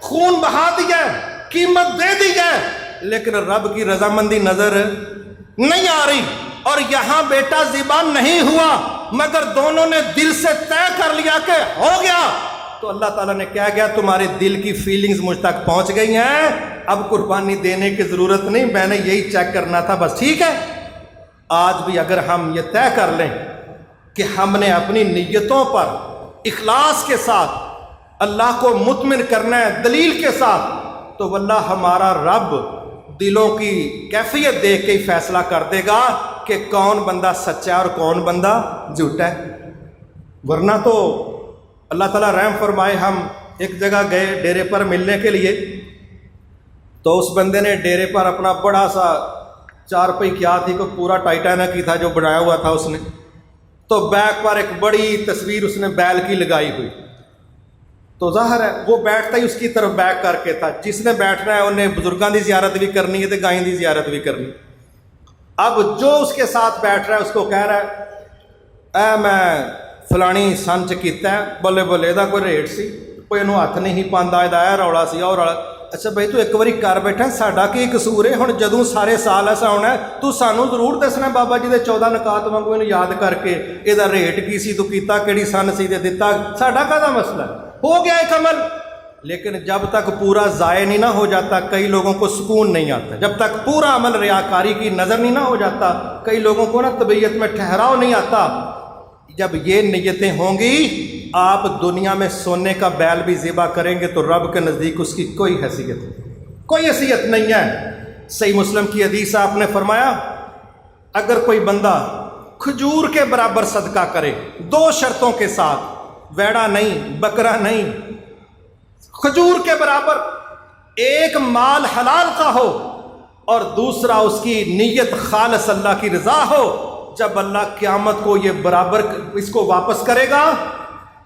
خون بہا دیا ہے، قیمت دے دی ہے، لیکن رب کی رضامندی نظر نہیں آ رہی. اور یہاں بیٹا ذبح نہیں ہوا مگر دونوں نے دل سے طے کر لیا کہ ہو گیا. تو اللہ تعالیٰ نے کہا گیا تمہارے دل کی فیلنگز مجھ تک پہنچ گئی ہیں، اب قربانی دینے کی ضرورت نہیں، میں نے یہی چیک کرنا تھا بس. ٹھیک ہے. آج بھی اگر ہم یہ طے کر لیں کہ ہم نے اپنی نیتوں پر اخلاص کے ساتھ اللہ کو مطمئن کرنا ہے دلیل کے ساتھ، تو واللہ ہمارا رب دلوں کی کیفیت دیکھ کے ہی فیصلہ کر دے گا کہ کون بندہ سچا ہے اور کون بندہ جھوٹا ہے. ورنہ تو اللہ تعالیٰ رحم فرمائے، ہم ایک جگہ گئے ڈیرے پر ملنے کے لیے، تو اس بندے نے ڈیرے پر اپنا بڑا سا چارپائی کیا تھی کوئی پورا ٹائٹینک کی تھا جو بنایا ہوا تھا اس نے، تو بیک پر ایک بڑی تصویر اس نے بیل کی لگائی ہوئی. تو ظاہر ہے وہ بیٹھتا ہی اس کی طرف بیک کر کے تھا. جس نے بیٹھنا ہے انہیں بزرگاں دی زیارت بھی کرنی ہے تو گائیں دی زیارت بھی کرنی. اب جو اس کے ساتھ بیٹھ رہا ہے اس کو کہہ رہا ہے اے میں فلانی سن چ کیتا ہے, بولے بولے دا کوئی ریٹ سی, کوئی انہوں ہاتھ نہیں پاندا, اے رولا سی اور رولا. اچھا بھائی تو ایک باری کر بیٹھا, ساڈا کی قصور ہے ہن جدوں سارے سال ایسا ہونا ہے تو سانوں ضرور دسنا بابا جی دے 14 نکات وانگو اینوں یاد کر کے یہ ریٹ کی سی, تو کیتا کیڑی سن سی تے دتا, ساڈا کہدا مسئلہ ہے, ہو گیا ایک عمل. لیکن جب تک پورا ضائع نہیں نہ ہو جاتا کئی لوگوں کو سکون نہیں آتا. جب تک پورا عمل ریاکاری کی نظر نہیں نہ ہو جاتا کئی لوگوں کو نا طبیعت میں ٹھہراؤ نہیں آتا. جب یہ نیتیں ہوں گی آپ دنیا میں سونے کا بیل بھی ذبح کریں گے تو رب کے نزدیک اس کی کوئی حیثیت نہیں ہے. صحیح مسلم کی حدیث آپ نے فرمایا اگر کوئی بندہ کھجور کے برابر صدقہ کرے 2 شرطوں کے ساتھ, ویڑا نہیں, بکرا نہیں, کھجور کے برابر, ایک مال حلال کا ہو اور دوسرا اس کی نیت خالص اللہ کی رضا ہو, جب اللہ قیامت کو یہ برابر اس کو واپس کرے گا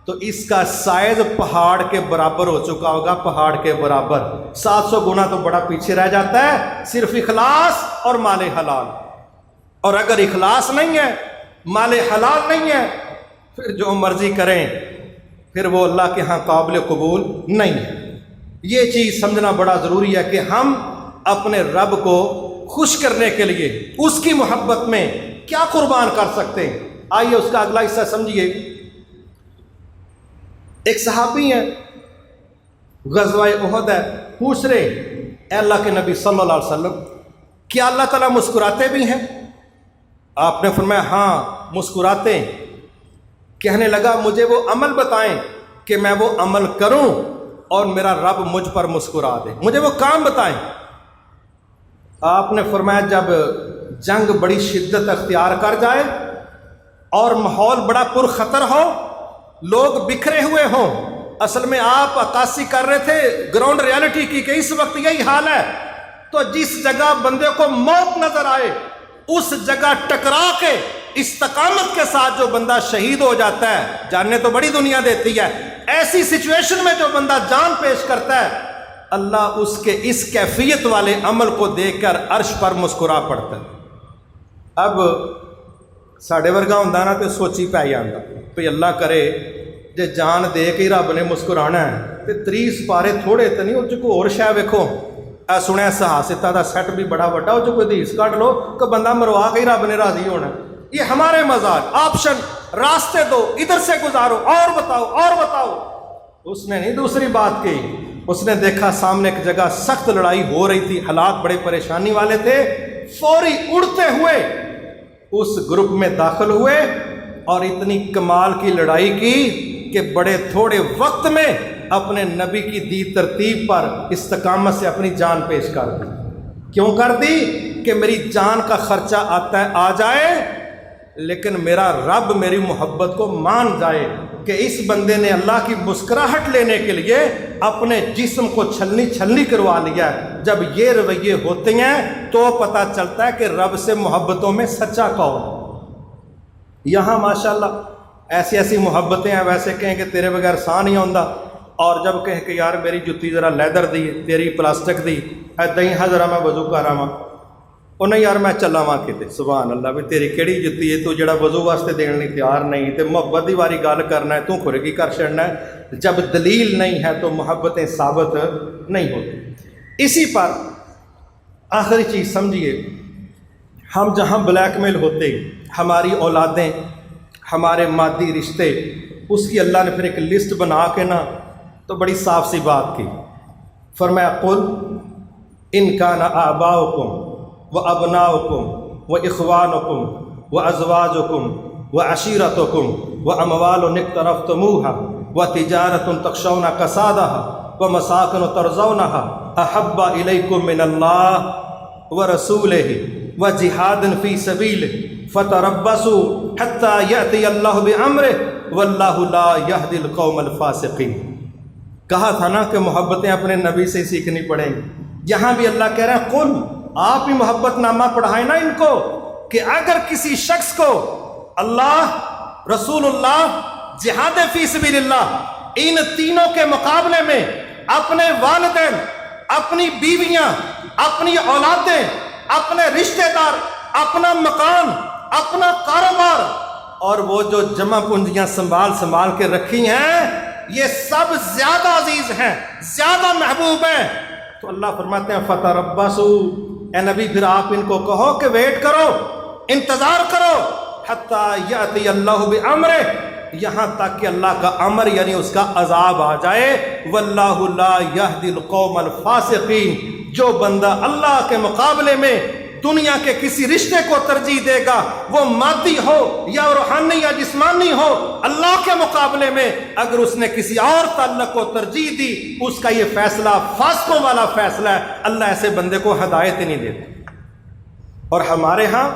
تو اس کا سائز پہاڑ کے برابر ہو چکا ہوگا, پہاڑ کے برابر. 700 گنا تو بڑا پیچھے رہ جاتا ہے صرف اخلاص اور مال حلال. اور اگر اخلاص نہیں ہے, مال حلال نہیں ہے, پھر جو مرضی کریں پھر وہ اللہ کے ہاں قابل قبول نہیں ہے. یہ چیز سمجھنا بڑا ضروری ہے کہ ہم اپنے رب کو خوش کرنے کے لیے اس کی محبت میں کیا قربان کر سکتے ہیں. آئیے اس کا اگلا حصہ سمجھیے. ایک صحابی ہیں, غزوہ احد ہے, پوچھ رہے اے اللہ کے نبی صلی اللہ علیہ وسلم کیا اللہ تعالیٰ مسکراتے بھی ہیں؟ آپ نے فرمایا ہاں مسکراتے ہیں. کہنے لگا مجھے وہ عمل بتائیں کہ میں وہ عمل کروں اور میرا رب مجھ پر مسکرا دے, مجھے وہ کام بتائیں. آپ نے فرمایا جب جنگ بڑی شدت اختیار کر جائے اور ماحول بڑا پرخطر ہو, لوگ بکھرے ہوئے ہوں. اصل میں آپ عکاسی کر رہے تھے گراؤنڈ ریالٹی کی کہ اس وقت یہی حال ہے, تو جس جگہ بندے کو موت نظر آئے اس جگہ ٹکرا کے استقامت کے ساتھ جو بندہ شہید ہو جاتا ہے, جاننے تو بڑی دنیا دیتی ہے, ایسی سچویشن میں جو بندہ جان پیش کرتا ہے اللہ اس کے اس کیفیت والے عمل کو دیکھ کر عرش پر مسکرا پڑتا ہے. اب ساڑھے ورگا ہوندہ نا تو سوچی پہ جاندہ پہ اللہ کرے جے جان دے کے رب نے مسکرانا ہے تے 30 پارے تھوڑے تے نہیں, اس کو اور شاہ ویکھو اے سنیا سہاستا دا سیٹ بھی بڑا بڑا, اس کو حدیث کٹ لو کہ بندہ مروا کے رب نے راضی ہونا. یہ ہمارے مزاج, آپشن, راستے دو, ادھر سے گزارو, اور بتاؤ اور بتاؤ. اس نے نہیں دوسری بات کی, اس نے دیکھا سامنے ایک جگہ سخت لڑائی ہو رہی تھی, حالات بڑے پریشانی والے تھے, فوری اڑتے ہوئے اس گروپ میں داخل ہوئے اور اتنی کمال کی لڑائی کی کہ بڑے تھوڑے وقت میں اپنے نبی کی دی ترتیب پر استقامت سے اپنی جان پیش کر دی. کیوں کر دی؟ کہ میری جان کا خرچہ آتا ہے آ جائے لیکن میرا رب میری محبت کو مان جائے کہ اس بندے نے اللہ کی مسکراہٹ لینے کے لیے اپنے جسم کو چھلنی چھلنی کروا لیا ہے. جب یہ رویے ہوتے ہیں تو پتہ چلتا ہے کہ رب سے محبتوں میں سچا کون. یہاں ماشاءاللہ ایسی ایسی محبتیں ہیں, ویسے کہیں کہ تیرے بغیر ساہ نہیں آندا, اور جب کہیں کہ یار میری جتی ذرا لیدر دی, تیری پلاسٹک دی, ایدا ہی ذرا میں وضو کر رہا ہاں, وہ نہیں یار میں چلا وا کتے. سبحان اللہ, بھی تیری کیڑی جتی ہے تو جڑا وضو واسطے دین لئی تیار نہیں, تے محبت دی واری گل کرنا ہے تو خورگی کر چھڑنا ہے. جب دلیل نہیں ہے تو محبتیں ثابت نہیں ہوتی. اسی پر آخری چیز سمجھیے, ہم جہاں بلیک میل ہوتے, ہماری اولادیں, ہمارے مادی رشتے, اس کی اللہ نے پھر ایک لسٹ بنا کے نا تو بڑی صاف سی بات کی. فرمایا قل ان کان آباؤکم وابناؤکم واخوانکم وازواجکم وعشیرتکم واموال اقترفتموها وتجارۃ تخشون کسادها ومساکن ترضونها احب الیکم من اللہ ورسولہ وجہاد فی سبیلہ فتربصوا حتی یأتی اللہ بامرہ واللہ لا یہدی القوم الفاسقین. کہا تھا نا کہ محبتیں اپنے نبی سے سیکھنی پڑیں گی. یہاں بھی اللہ کہہ رہے ہیں قل, آپ ہی محبت نامہ پڑھائیں نا ان کو کہ اگر کسی شخص کو اللہ, رسول اللہ, جہاد فی سبیل اللہ, ان تینوں کے مقابلے میں اپنے والدین، اپنی بیویاں، اپنی اولادیں، اپنے رشتہ دار، اپنا مکان، اپنا کاروبار اور وہ جو جمع پونجیاں سنبھال کے رکھی ہیں، یہ سب زیادہ عزیز ہیں، زیادہ محبوب ہیں۔ تو اللہ فرماتے ہیں فتربصوا، اے نبی پھر آپ ان کو کہو کہ ویٹ کرو، انتظار کرو، حتی یاتی اللہ بامرہ، یہاں تک کہ اللہ کا امر یعنی اس کا عذاب آ جائے۔ واللہ لا یہدی القوم الفاسقین، جو بندہ اللہ کے مقابلے میں دنیا کے کسی رشتے کو ترجیح دے گا، وہ مادی ہو یا روحانی یا جسمانی ہو، اللہ کے مقابلے میں اگر اس نے کسی اور تعلق کو ترجیح دی، اس کا یہ فیصلہ فاسقوں والا فیصلہ ہے، اللہ ایسے بندے کو ہدایت ہی نہیں دیتا۔ اور ہمارے ہاں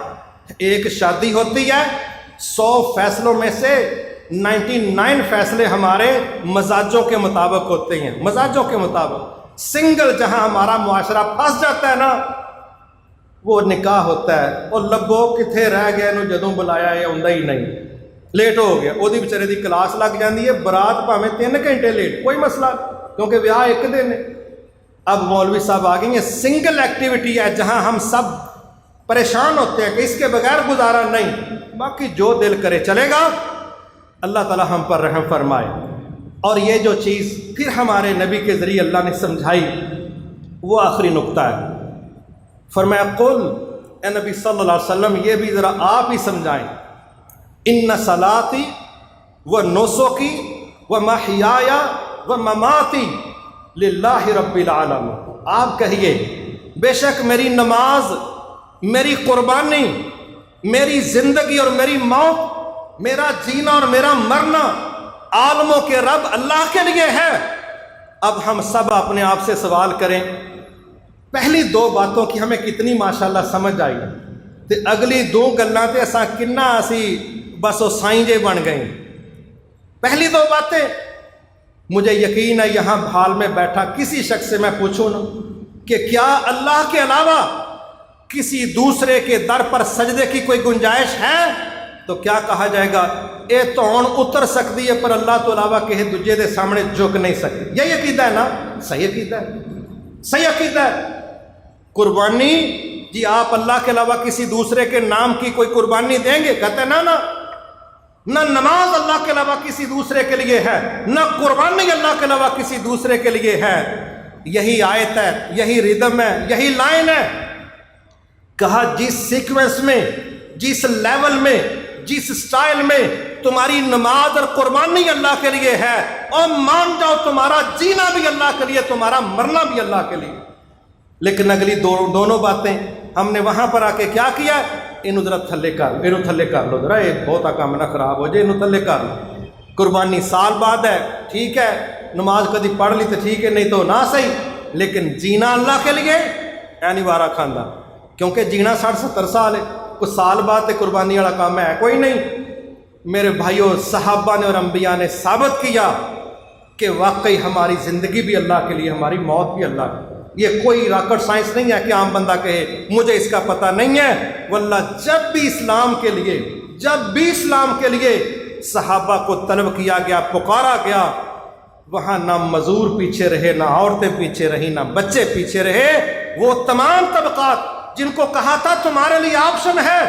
ایک شادی ہوتی ہے، 100 فیصلوں میں سے 99 فیصلے ہمارے مزاجوں کے مطابق ہوتے ہیں، مزاجوں کے مطابق۔ سنگل جہاں ہمارا معاشرہ پھنس جاتا ہے نا، وہ نکاح ہوتا ہے، اور لبو کتھے رہ گئے نو جدوں بلایا ہے آندا ہی نہیں، لیٹ ہو گیا، وہ بیچارے دی کلاس لگ جاندی ہے، برات بھاویں 3 گھنٹے لیٹ، کوئی مسئلہ کیونکہ بیاہ ایک دن ہے۔ اب مولوی صاحب آ گئی ہیں، سنگل ایکٹیویٹی ہے جہاں ہم سب پریشان ہوتے ہیں کہ اس کے بغیر گزارا نہیں، باقی جو دل کرے چلے گا۔ اللہ تعالی ہم پر رحم فرمائے۔ اور یہ جو چیز پھر ہمارے نبی کے ذریعے اللہ نے سمجھائی، وہ آخری نقطہ ہے۔ فرمایا قل، اے نبی صلی اللہ علیہ وسلم یہ بھی ذرا آپ ہی سمجھائیں، ان صلاتی و نسکی و محیای و مماتی للہ رب العالمین، آپ کہیے بے شک میری نماز، میری قربانی، میری زندگی اور میری موت، میرا جینا اور میرا مرنا عالموں کے رب اللہ کے لیے ہے۔ اب ہم سب اپنے آپ سے سوال کریں، پہلی 2 باتوں کی ہمیں کتنی ماشاءاللہ سمجھ آئی، تے اگلی 2 گلاں تے اساں کنا اسی بس وہ سائیں جے بن گئے۔ پہلی 2 باتیں مجھے یقین ہے یہاں بھال میں بیٹھا کسی شخص سے میں پوچھوں نا کہ کیا اللہ کے علاوہ کسی دوسرے کے در پر سجدے کی کوئی گنجائش ہے، تو کیا کہا جائے گا، اے توڑ اتر سکتی ہے پر اللہ تو علاوہ کسی دوجے دے سامنے جھک نہیں سکتی۔ یہی عقیدہ ہے نا؟ صحیح عقیدہ ہے، صحیح عقیدہ ہے۔ قربانی جی آپ اللہ کے علاوہ کسی دوسرے کے نام کی کوئی قربانی دیں گے؟ کہتے ہیں نا، نہ نماز اللہ کے علاوہ کسی دوسرے کے لیے ہے، نہ قربانی اللہ کے علاوہ کسی دوسرے کے لیے ہے۔ یہی آیت ہے، یہی ردم ہے، یہی لائن ہے۔ کہا جس سیکوینس میں، جس لیول میں، جس سٹائل میں تمہاری نماز اور قربانی اللہ کے لیے ہے، اور مان جاؤ تمہارا جینا بھی اللہ کے لیے، تمہارا مرنا بھی اللہ کے لیے۔ لیکن اگلی دونوں باتیں ہم نے وہاں پر آ کے کیا کیا، انہوں ذرا تھلے کر لو، انہوں تھلے کر لو ذرا، یہ بہت کام نہ خراب ہو جائے، انہوں تھلے کر لو۔ قربانی سال بعد ہے، ٹھیک ہے، نماز کدی پڑھ لی تو ٹھیک ہے، نہیں تو نہ صحیح، لیکن جینا اللہ کے لیے نہیں وارا کھاندہ، کیونکہ جینا 60-70 سال ہے، کچھ سال بعد قربانی والا کام ہے کوئی نہیں۔ میرے بھائیوں، صحابہ نے اور انبیاء نے ثابت کیا کہ واقعی ہماری زندگی بھی اللہ کے لیے، ہماری موت بھی اللہ کی۔ یہ کوئی راکٹ سائنس نہیں ہے کہ عام بندہ کہے مجھے اس کا پتہ نہیں ہے۔ واللہ جب بھی اسلام کے لیے صحابہ کو طلب کیا گیا، پکارا گیا، وہاں نہ مزدور پیچھے رہے، نہ عورتیں پیچھے رہی، نہ بچے پیچھے رہے۔ وہ تمام طبقات جن کو کہا تھا تمہارے لیے آپشن ہے،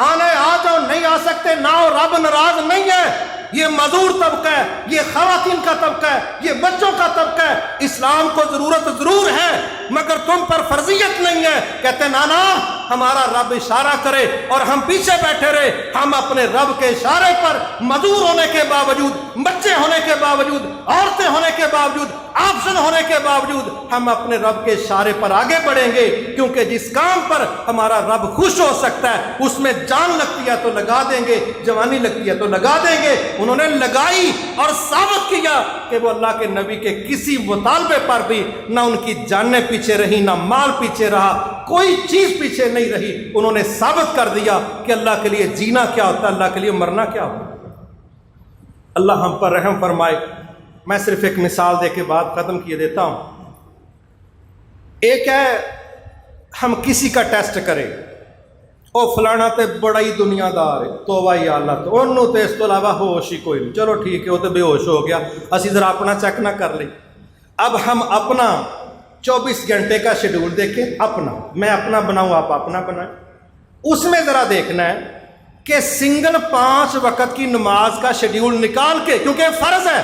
آنا ہے آ جاؤ، نہیں آ سکتے نہ ہو، رب ناراض نہیں ہے۔ یہ مزدور طبقہ ہے، یہ خواتین کا طبقہ ہے، یہ بچوں کا طبقہ ہے۔ اسلام کو ضرورت ضرور ہے مگر تم پر فرضیت نہیں ہے۔ کہتے نانا ہمارا رب اشارہ کرے اور ہم پیچھے بیٹھے رہے، ہم اپنے رب کے اشارے پر مزدور ہونے کے باوجود، بچے ہونے کے باوجود، عورتیں ہونے کے باوجود، آپشن ہونے کے باوجود ہم اپنے رب کے اشارے پر آگے بڑھیں گے، کیونکہ جس کام پر ہمارا رب خوش ہو سکتا ہے اس میں جان لگتی ہے تو لگا دیں گے، جوانی لگتی ہے تو لگا دیں گے۔ انہوں نے لگائی اور ثابت کیا کہ وہ اللہ کے نبی کے کسی مطالبے پر بھی نہ ان کی جانیں پیچھے رہی، نہ مال پیچھے رہا، کوئی چیز پیچھے نہیں رہی۔ انہوں نے ثابت کر دیا کہ اللہ کے لیے جینا کیا ہوتا ہے، اللہ کے لیے مرنا کیا ہوتا ہے۔ اللہ ہم پر رحم فرمائے۔ میں صرف ایک مثال دے کے بعد ختم کیے دیتا ہوں۔ ایک ہے ہم کسی کا ٹیسٹ کریں، وہ فلانا تے بڑا ہی دنیا دار ہے، توبہ یا اللہ، تو انہوں تے اس تو علاوہ ہوش ہی کوئی نہیں، چلو ٹھیک ہے وہ تو بے ہوش ہو گیا، اسی ذرا اپنا چیک نہ کر لیں۔ اب ہم اپنا 24 گھنٹے کا شیڈول دیکھیں، اپنا، میں اپنا بناؤں آپ اپنا بنائیں، اس میں ذرا دیکھنا ہے کہ سنگل 5 وقت کی نماز کا شیڈول نکال کے، کیونکہ یہ فرض ہے،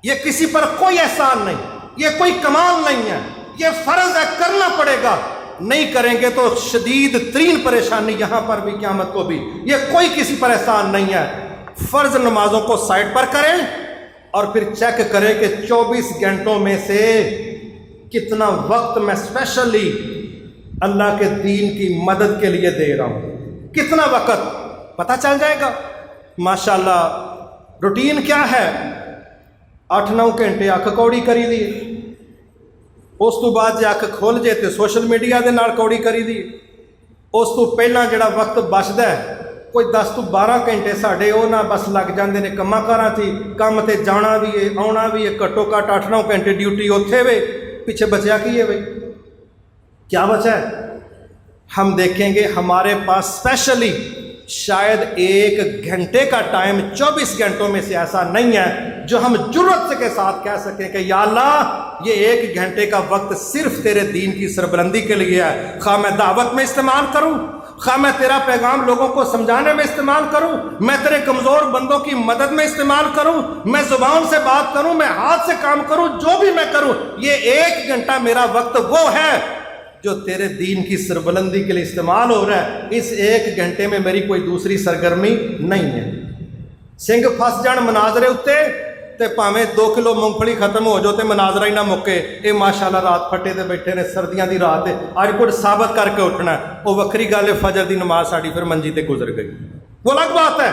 یہ کسی پر کوئی احسان نہیں، یہ کوئی کمال نہیں ہے، یہ فرض ہے، کرنا پڑے گا، نہیں کریں گے تو شدید ترین پریشانی یہاں پر بھی قیامت کو بھی، یہ کوئی کسی پر احسان نہیں ہے۔ فرض نمازوں کو سائڈ پر کریں اور پھر چیک کریں کہ 24 گھنٹوں میں سے کتنا وقت میں اسپیشلی اللہ کے دین کی مدد کے لیے دے رہا ہوں، کتنا وقت پتہ چل جائے گا ماشاءاللہ۔ روٹین کیا ہے؟ 8-9 گھنٹے اکھ کوڑی کری دی، اس تو بعد جے اکھ کھول جائے تو سوشل میڈیا دے نال کوڑی کری دی، اس تو پہلا جڑا وقت بچدا ہے کوئی 10 تو 12 گھنٹے ساڈے وہ نہ بس لگ جاندے نے کماں کاراں تے، کم تے جانا بھی ہے آنا بھی ہے، گھٹو گھٹ 8-9 گھنٹے ڈیوٹی اوتھے وے، پیچھے بچیا کی ہے بھائی؟ کیا بچا ہے؟ ہم دیکھیں گے ہمارے پاس اسپیشلی شاید 1 گھنٹے کا ٹائم 24 گھنٹوں میں سے ایسا نہیں ہے جو ہم جرأت کے ساتھ کہہ سکیں کہ یا اللہ یہ 1 گھنٹے کا وقت صرف تیرے دین کی سربلندی کے لیے ہے، خواہ میں دعوت میں استعمال کروں، خواہ میں تیرا پیغام لوگوں کو سمجھانے میں استعمال کروں، میں تیرے کمزور بندوں کی مدد میں استعمال کروں، میں زبان سے بات کروں، میں ہاتھ سے کام کروں، جو بھی میں کروں، یہ 1 گھنٹہ میرا وقت وہ ہے جو تیرے دین کی سربلندی کے لیے استعمال ہو رہا ہے۔ اس 1 گھنٹے میں میری کوئی دوسری سرگرمی نہیں ہے۔ سنگھ پھس جان مناظرے اتے تے پاویں 2 کلو مونگ پھلی ختم ہو جو تے مناظرہ ہی نہ مکے، اے ماشاءاللہ رات پھٹے تے بیٹھے نے، سردیاں دی رات ہے، آج کچھ ثابت کر کے اٹھنا ہے، وہ وکری گل ہے، فجر دی نماز ساڑی پھر منجی تے گزر گئی، وہ الگ بات ہے۔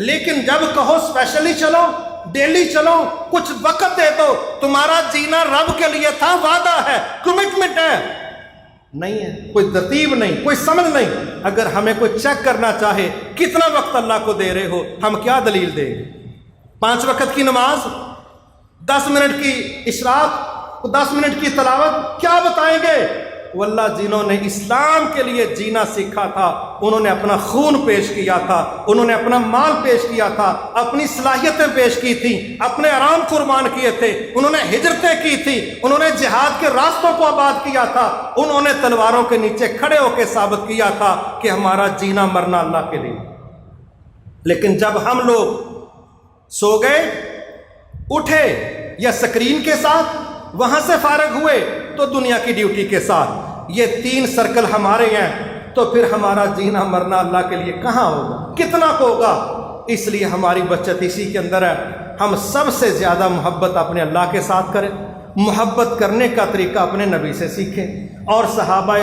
لیکن جب کہو اسپیشلی چلو، ڈیلی چلو، کچھ وقت دے دو، تمہارا جینا رب کے لیے تھا، وعدہ ہے، کمٹمنٹ ہے، نہیں ہے، کوئی ترتیب نہیں، کوئی سمجھ نہیں۔ اگر ہمیں کوئی چیک کرنا چاہے کتنا وقت اللہ کو دے رہے ہو، ہم کیا دلیل دیں گے؟ 5 وقت کی نماز، 10 منٹ کی اشراق، 10 منٹ کی تلاوت، کیا بتائیں گے؟ واللہ جنہوں نے اسلام کے لیے جینا سیکھا تھا انہوں نے اپنا خون پیش کیا تھا، انہوں نے اپنا مال پیش کیا تھا، اپنی صلاحیتیں پیش کی تھیں، اپنے آرام قربان کیے تھے، انہوں نے ہجرتیں کی تھی، انہوں نے جہاد کے راستوں کو آباد کیا تھا، انہوں نے تلواروں کے نیچے کھڑے ہو کے ثابت کیا تھا کہ ہمارا جینا مرنا اللہ کے لیے۔ لیکن جب ہم لوگ سو گئے، اٹھے یا سکرین کے ساتھ وہاں سے فارغ ہوئے تو دنیا کی ڈیوٹی کے ساتھ، یہ 3 سرکل ہمارے ہیں، تو پھر ہمارا جینا مرنا اللہ کے لیے کہاں ہوگا، کتنا ہوگا؟ اس لیے ہماری بچت اسی کے اندر ہے، ہم سب سے زیادہ محبت اپنے اللہ کے ساتھ کریں، محبت کرنے کا طریقہ اپنے نبی سے سیکھیں، اور صحابہ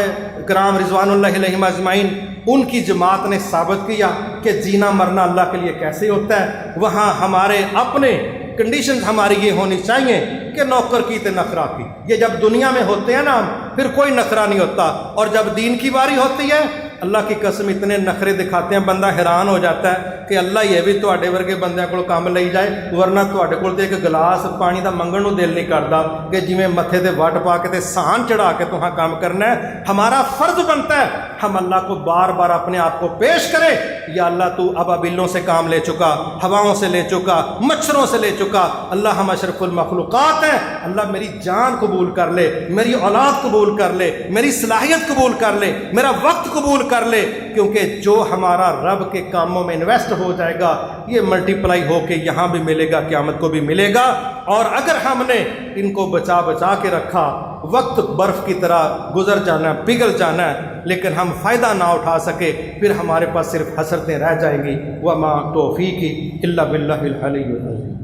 کرام رضوان اللہ علیہم اجمعین ان کی جماعت نے ثابت کیا کہ جینا مرنا اللہ کے لیے کیسے ہوتا ہے۔ وہاں ہمارے اپنے کنڈیشنز ہماری یہ ہونی چاہیے کہ نوکر کی تے نخرہ کی، یہ جب دنیا میں ہوتے ہیں نا پھر کوئی نخرہ نہیں ہوتا، اور جب دین کی باری ہوتی ہے اللہ کی قسم اتنے نخرے دکھاتے ہیں بندہ حیران ہو جاتا ہے کہ اللہ یہ بھی تواڈے ورگے بندیاں کول کام لئی جائے، ورنہ تواڈے کول تے ایک گلاس پانی دا منگن نوں دل نہیں کردا کہ جویں متھے تے وٹ پا کے تے سان چڑھا کے تہاں کام کرنا ہے۔ ہمارا فرض بنتا ہے ہم اللہ کو بار بار اپنے آپ کو پیش کرے، یا اللہ تو ابابیلوں سے کام لے چکا، ہواؤں سے لے چکا، مچھروں سے لے چکا، اللہ ہم اشرف المخلوقات ہیں، اللہ میری جان قبول کر لے، میری اولاد قبول کر لے، میری صلاحیت قبول کر لے، میرا وقت قبول کر لے، کیونکہ جو ہمارا رب کے کاموں میں انویسٹ ہو جائے گا یہ ملٹی پلائی ہو کے یہاں بھی ملے گا، قیامت کو بھی ملے گا۔ اور اگر ہم نے ان کو بچا بچا کے رکھا، وقت برف کی طرح گزر جانا ہے، پگھل جانا ہے، لیکن ہم فائدہ نہ اٹھا سکے، پھر ہمارے پاس صرف حسرتیں رہ جائیں گی۔ وما توفیقی الا باللہ العلی العظیم۔